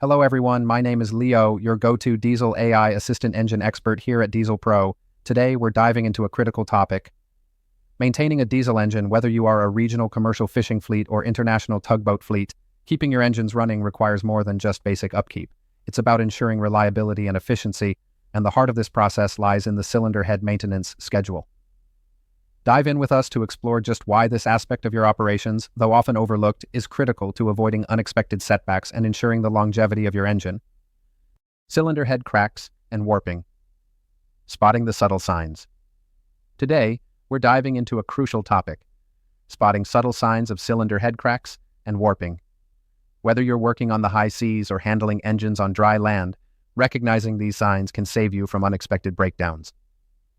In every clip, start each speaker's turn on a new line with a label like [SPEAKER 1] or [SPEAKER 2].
[SPEAKER 1] Hello everyone, my name is Leo, your go-to diesel AI assistant engine expert here at Diesel Pro. Today we're diving into a critical topic. Maintaining a diesel engine, whether you are a regional commercial fishing fleet or international tugboat fleet, keeping your engines running requires more than just basic upkeep. It's about ensuring reliability and efficiency, and the heart of this process lies in the cylinder head maintenance schedule. Dive in with us to explore just why this aspect of your operations, though often overlooked, is critical to avoiding unexpected setbacks and ensuring the longevity of your engine. Cylinder head cracks and warping. Spotting the subtle signs. Today, we're diving into a crucial topic: spotting subtle signs of cylinder head cracks and warping. Whether you're working on the high seas or handling engines on dry land, recognizing these signs can save you from unexpected breakdowns.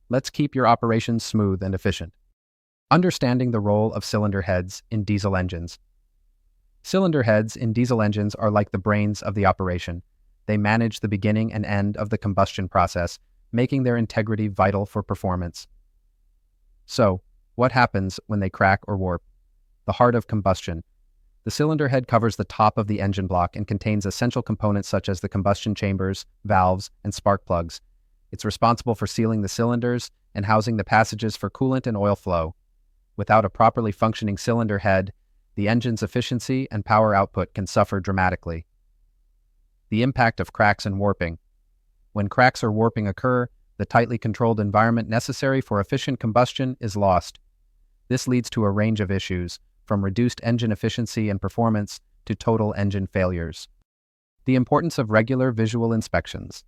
[SPEAKER 1] Let's keep your operations smooth and efficient. Understanding the role of cylinder heads in diesel engines. Cylinder heads in diesel engines are like the brains of the operation. They manage the beginning and end of the combustion process, making their integrity vital for performance. So, what happens when they crack or warp? The heart of combustion. The cylinder head covers the top of the engine block and contains essential components such as the combustion chambers, valves, and spark plugs. It's responsible for sealing the cylinders and housing the passages for coolant and oil flow. Without a properly functioning cylinder head, the engine's efficiency and power output can suffer dramatically. The impact of cracks and warping. When cracks or warping occur, the tightly controlled environment necessary for efficient combustion is lost. This leads to a range of issues, from reduced engine efficiency and performance to total engine failures. The importance of regular visual inspections.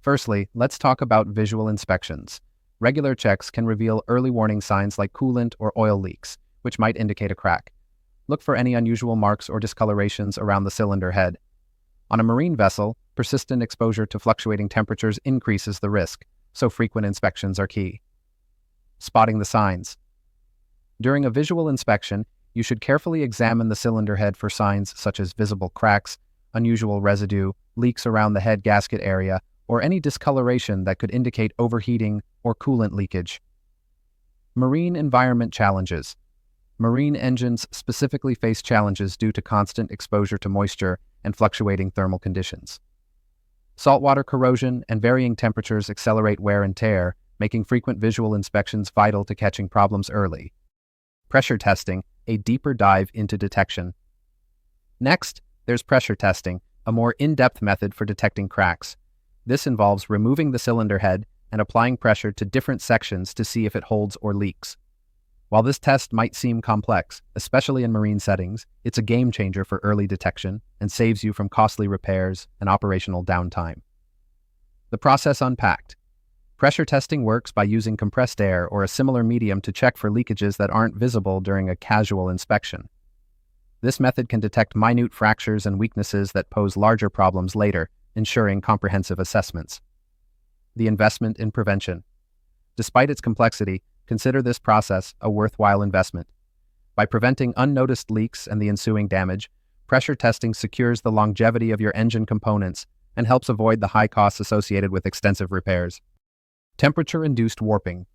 [SPEAKER 1] Firstly, let's talk about visual inspections. Regular checks can reveal early warning signs like coolant or oil leaks, which might indicate a crack. Look for any unusual marks or discolorations around the cylinder head. On a marine vessel, persistent exposure to fluctuating temperatures increases the risk, so frequent inspections are key. Spotting the signs. During a visual inspection, you should carefully examine the cylinder head for signs such as visible cracks, unusual residue, leaks around the head gasket area, or any discoloration that could indicate overheating or coolant leakage. Marine environment challenges. Marine engines specifically face challenges due to constant exposure to moisture and fluctuating thermal conditions. Saltwater corrosion and varying temperatures accelerate wear and tear, making frequent visual inspections vital to catching problems early. Pressure testing, a deeper dive into detection. Next, there's pressure testing, a more in-depth method for detecting cracks. This involves removing the cylinder head and applying pressure to different sections to see if it holds or leaks. While this test might seem complex, especially in marine settings, it's a game changer for early detection and saves you from costly repairs and operational downtime. The process unpacked. Pressure testing works by using compressed air or a similar medium to check for leakages that aren't visible during a casual inspection. This method can detect minute fractures and weaknesses that pose larger problems later, ensuring comprehensive assessments. The investment in prevention. Despite its complexity, consider this process a worthwhile investment. By preventing unnoticed leaks and the ensuing damage, pressure testing secures the longevity of your engine components and helps avoid the high costs associated with extensive repairs. Temperature-induced warping.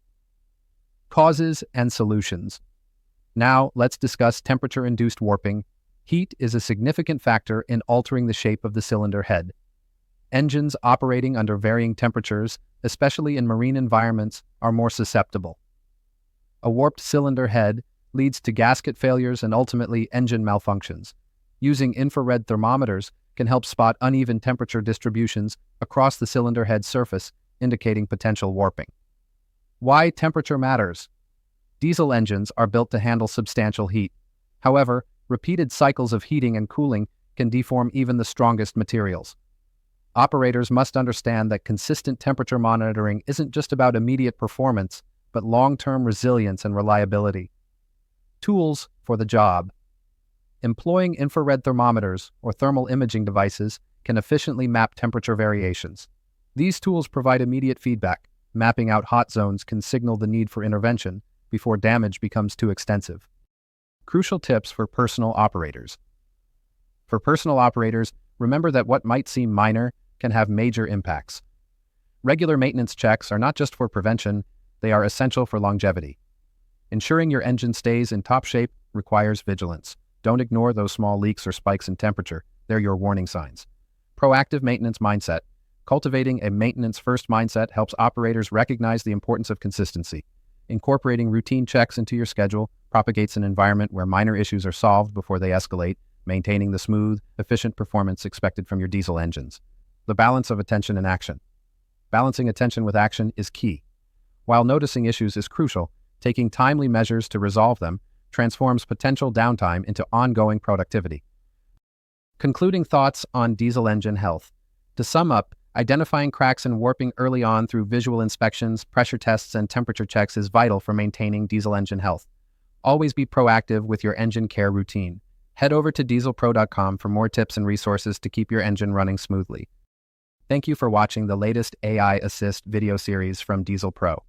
[SPEAKER 1] Causes and solutions. Now, let's discuss temperature-induced warping. Heat is a significant factor in altering the shape of the cylinder head. Engines operating under varying temperatures, especially in marine environments, are more susceptible. A warped cylinder head leads to gasket failures and ultimately engine malfunctions. Using infrared thermometers can help spot uneven temperature distributions across the cylinder head surface, indicating potential warping. Why temperature matters. Diesel engines are built to handle substantial heat. However, repeated cycles of heating and cooling can deform even the strongest materials. Operators must understand that consistent temperature monitoring isn't just about immediate performance, but long-term resilience and reliability. Tools for the job. Employing infrared thermometers or thermal imaging devices can efficiently map temperature variations. These tools provide immediate feedback. Mapping out hot zones can signal the need for intervention before damage becomes too extensive. Crucial tips for personal operators. For personal operators, remember that what might seem minor can have major impacts. Regular maintenance checks are not just for prevention, they are essential for longevity. Ensuring your engine stays in top shape requires vigilance. Don't ignore those small leaks or spikes in temperature. They're your warning signs. Proactive maintenance mindset. Cultivating a maintenance-first mindset helps operators recognize the importance of consistency. Incorporating routine checks into your schedule propagates an environment where minor issues are solved before they escalate, maintaining the smooth, efficient performance expected from your diesel engines. The balance of attention and action. Balancing attention with action is key. While noticing issues is crucial, taking timely measures to resolve them transforms potential downtime into ongoing productivity. Concluding thoughts on diesel engine health. To sum up, identifying cracks and warping early on through visual inspections, pressure tests, and temperature checks is vital for maintaining diesel engine health. Always be proactive with your engine care routine. Head over to dieselpro.com for more tips and resources to keep your engine running smoothly. Thank you for watching the latest AI Assist video series from Diesel Pro.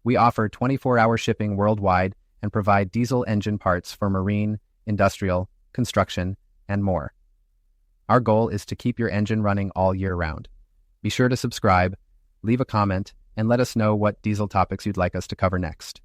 [SPEAKER 1] We offer 24-hour shipping worldwide and provide diesel engine parts for marine, industrial, construction, and more. Our goal is to keep your engine running all year round. Be sure to subscribe, leave a comment, and let us know what diesel topics you'd like us to cover next.